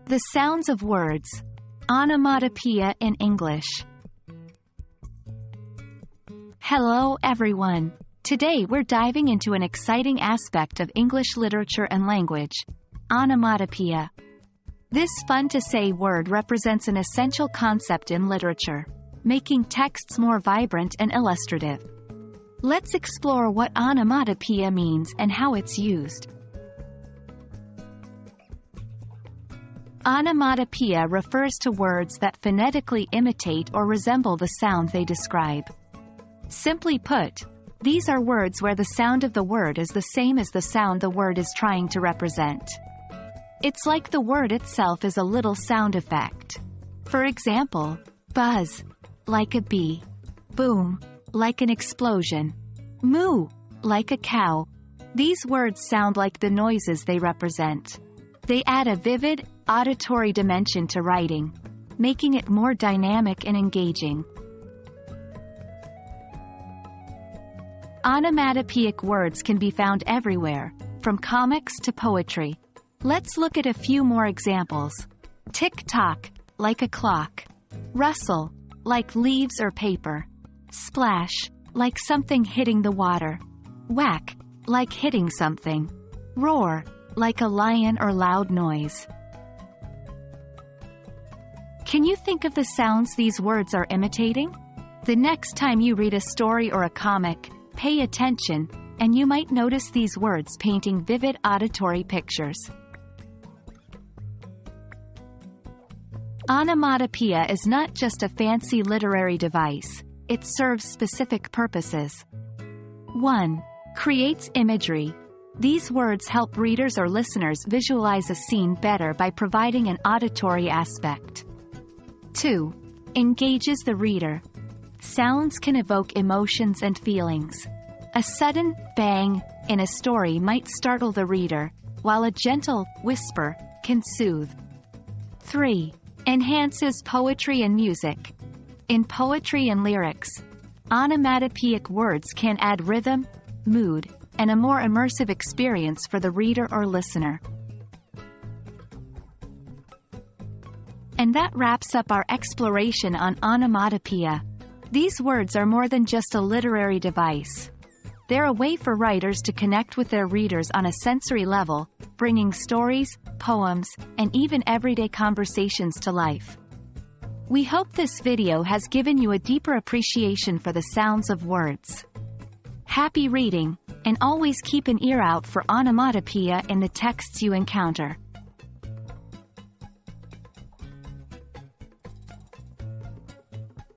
The sounds of words. Onomatopoeia in English. Hello everyone. Today we're diving into an exciting aspect of English literature and language. Onomatopoeia. This fun-to-say word represents an essential concept in literature, making texts more vibrant and illustrative. Let's explore what onomatopoeia means and how it's used. Onomatopoeia refers to words that phonetically imitate or resemble the sound they describe. Simply put, these are words where the sound of the word is the same as the sound the word is trying to represent. It's like the word itself is a little sound effect. For example, buzz, like a bee. Boom, like an explosion. Moo, like a cow. These words sound like the noises they represent. They add a vivid, auditory dimension to writing, making it more dynamic and engaging. Onomatopoeic words can be found everywhere, from comics to poetry. Let's look at a few more examples. Tick-tock, like a clock. Rustle, like leaves or paper. Splash, like something hitting the water. Whack, like hitting something. Roar, like a lion or loud noise. Can you think of the sounds these words are imitating? The next time you read a story or a comic, pay attention, and you might notice these words painting vivid auditory pictures. Onomatopoeia is not just a fancy literary device, it serves specific purposes. 1. Creates imagery. These words help readers or listeners visualize a scene better by providing an auditory aspect. 2. Engages the reader. Sounds can evoke emotions and feelings. A sudden bang in a story might startle the reader, while a gentle whisper can soothe. 3. Enhances poetry and music. In poetry and lyrics, onomatopoeic words can add rhythm, mood, and a more immersive experience for the reader or listener. And that wraps up our exploration on onomatopoeia. These words are more than just a literary device. They're a way for writers to connect with their readers on a sensory level, bringing stories, poems, and even everyday conversations to life. We hope this video has given you a deeper appreciation for the sounds of words. Happy reading, and always keep an ear out for onomatopoeia in the texts you encounter.